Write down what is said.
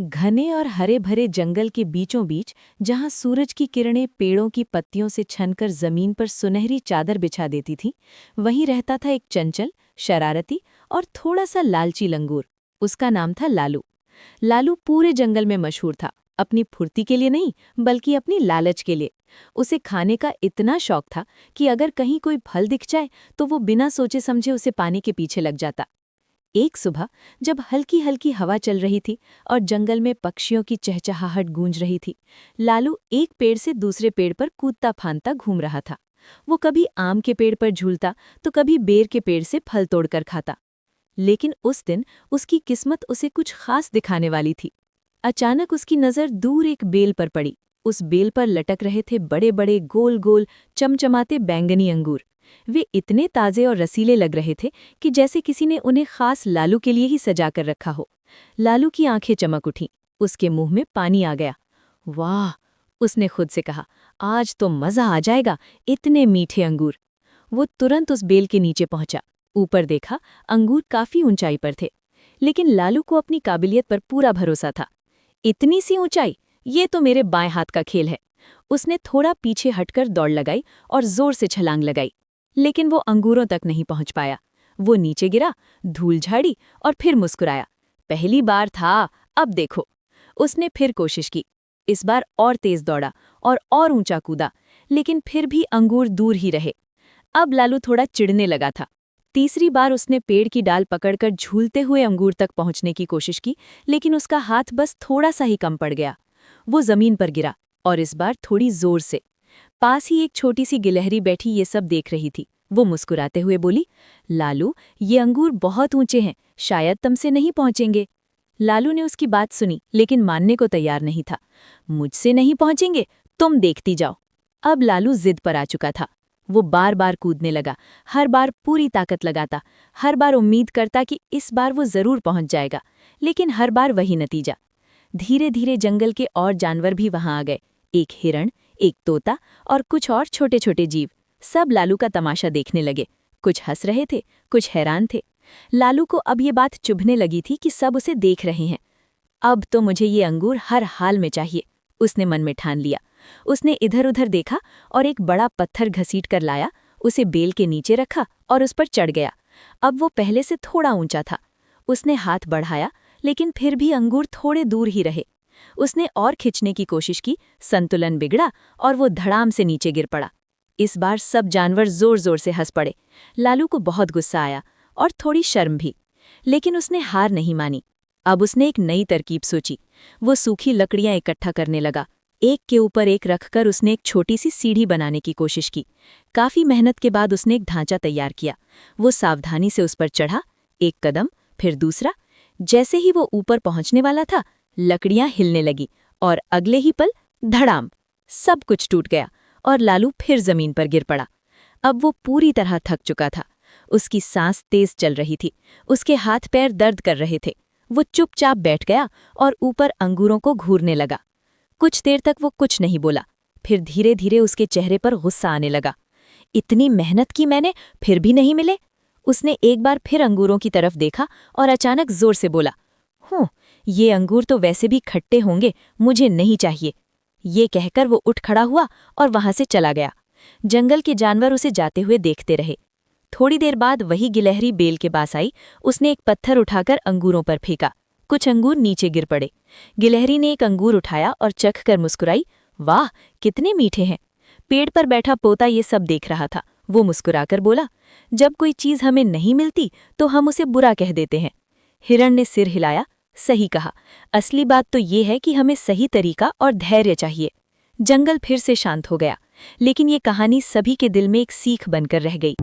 घने और हरे भरे जंगल के बीचों बीच, जहां सूरज की किरणें पेड़ों की पत्तियों से छनकर जमीन पर सुनहरी चादर बिछा देती थीं, वहीं रहता था एक चंचल, शरारती और थोड़ा सा लालची लंगूर। उसका नाम था लालू। लालू पूरे जंगल में मशहूर था, अपनी फुर्ती के लिए नहीं, बल्कि अपनी लालच के लिए। उसे खाने का इतना शौक था कि अगर कहीं कोई फल दिख जाए तो वो बिना सोचे समझे उसे पाने के पीछे लग जाता। एक सुबह, जब हल्की हल्की हवा चल रही थी और जंगल में पक्षियों की चहचहाहट गूंज रही थी, लालू एक पेड़ से दूसरे पेड़ पर कूदता फांदता घूम रहा था। वो कभी आम के पेड़ पर झूलता तो कभी बेर के पेड़ से फल तोड़कर खाता। लेकिन उस दिन उसकी किस्मत उसे कुछ खास दिखाने वाली थी। अचानक उसकी नज़र दूर एक बेल पर पड़ी। उस बेल पर लटक रहे थे बड़े बड़े गोल गोल चमचमाते बैंगनी अंगूर। वे इतने ताज़े और रसीले लग रहे थे कि जैसे किसी ने उन्हें खास लालू के लिए ही सजा कर रखा हो। लालू की आंखें चमक उठीं, उसके मुंह में पानी आ गया। वाह, उसने खुद से कहा, आज तो मज़ा आ जाएगा, इतने मीठे अंगूर। वो तुरंत उस बेल के नीचे पहुंचा। ऊपर देखा, अंगूर काफ़ी ऊंचाई पर थे। लेकिन लालू को अपनी काबिलियत पर पूरा भरोसा था। इतनी सी ऊंचाई, ये तो मेरे बाएं हाथ का खेल है। उसने थोड़ा पीछे हटकर दौड़ लगाई और जोर से छलांग लगाई। लेकिन वो अंगूरों तक नहीं पहुंच पाया। वो नीचे गिरा, धूल झाड़ी और फिर मुस्कुराया। पहली बार था, अब देखो। उसने फिर कोशिश की। इस बार और तेज दौड़ा और ऊंचा कूदा, लेकिन फिर भी अंगूर दूर ही रहे। अब लालू थोड़ा चिढ़ने लगा था। तीसरी बार उसने पेड़ की डाल पकड़कर झूलते हुए अंगूर तक पहुंचने की कोशिश की, लेकिन उसका हाथ बस थोड़ा सा ही कम पड़ गया। वो जमीन पर गिरा, और इस बार थोड़ी जोर से। पास ही एक छोटी सी गिलहरी बैठी ये सब देख रही थी। वो मुस्कुराते हुए बोली, लालू, ये अंगूर बहुत ऊंचे हैं, शायद तुमसे नहीं पहुंचेंगे। लालू ने उसकी बात सुनी, लेकिन मानने को तैयार नहीं था। मुझसे नहीं पहुंचेंगे, तुम देखती जाओ। अब लालू जिद पर आ चुका था। वो बार बार कूदने लगा, हर बार पूरी ताकत लगाता, हर बार उम्मीद करता कि इस बार वो जरूर पहुंच जाएगा। लेकिन हर बार वही नतीजा। धीरे धीरे जंगल के और जानवर भी वहां आ गए। एक हिरण, एक तोता और कुछ और छोटे छोटे जीव। सब लालू का तमाशा देखने लगे। कुछ हंस रहे थे, कुछ हैरान थे। लालू को अब ये बात चुभने लगी थी कि सब उसे देख रहे हैं। अब तो मुझे ये अंगूर हर हाल में चाहिए, उसने मन में ठान लिया। उसने इधर उधर देखा और एक बड़ा पत्थर घसीट कर लाया, उसे बेल के नीचे रखा और उस पर चढ़ गया। अब वो पहले से थोड़ा ऊंचा था। उसने हाथ बढ़ाया, लेकिन फिर भी अंगूर थोड़े दूर ही रहे। उसने और खिंचने की कोशिश की, संतुलन बिगड़ा और वो धड़ाम से नीचे गिर पड़ा। इस बार सब जानवर जोर जोर से हंस पड़े। लालू को बहुत गुस्सा आया और थोड़ी शर्म भी, लेकिन उसने हार नहीं मानी। अब उसने एक नई तरकीब सोची। वो सूखी लकड़ियां इकट्ठा करने लगा। एक के ऊपर एक रखकर उसने एक छोटी सी सीढ़ी बनाने की कोशिश की। काफी मेहनत के बाद उसने एक ढांचा तैयार किया। वो सावधानी से उस पर चढ़ा, एक कदम, फिर दूसरा। जैसे ही वो ऊपर पहुंचने वाला था, लकड़ियां हिलने लगी और अगले ही पल धड़ाम, सब कुछ टूट गया और लालू फिर जमीन पर गिर पड़ा। अब वो पूरी तरह थक चुका था। उसकी सांस तेज चल रही थी, उसके हाथ पैर दर्द कर रहे थे। वो चुपचाप बैठ गया और ऊपर अंगूरों को घूरने लगा। कुछ देर तक वो कुछ नहीं बोला। फिर धीरे धीरे उसके चेहरे पर गुस्सा आने लगा। इतनी मेहनत की मैंने, फिर भी नहीं मिले। उसने एक बार फिर अंगूरों की तरफ देखा और अचानक जोर से बोला, ये अंगूर तो वैसे भी खट्टे होंगे, मुझे नहीं चाहिए। ये कहकर वो उठ खड़ा हुआ और वहां से चला गया। जंगल के जानवर उसे जाते हुए देखते रहे। थोड़ी देर बाद वही गिलहरी बेल के पास आई। उसने एक पत्थर उठाकर अंगूरों पर फेंका। कुछ अंगूर नीचे गिर पड़े। गिलहरी ने एक अंगूर उठाया और चख कर मुस्कुराई। वाह, कितने मीठे हैं। पेड़ पर बैठा पोता ये सब देख रहा था। वो मुस्कुराकर बोला, जब कोई चीज हमें नहीं मिलती तो हम उसे बुरा कह देते हैं। हिरण ने सिर हिलाया, सही कहा। असली बात तो ये है कि हमें सही तरीका और धैर्य चाहिए। जंगल फिर से शांत हो गया, लेकिन ये कहानी सभी के दिल में एक सीख बनकर रह गई।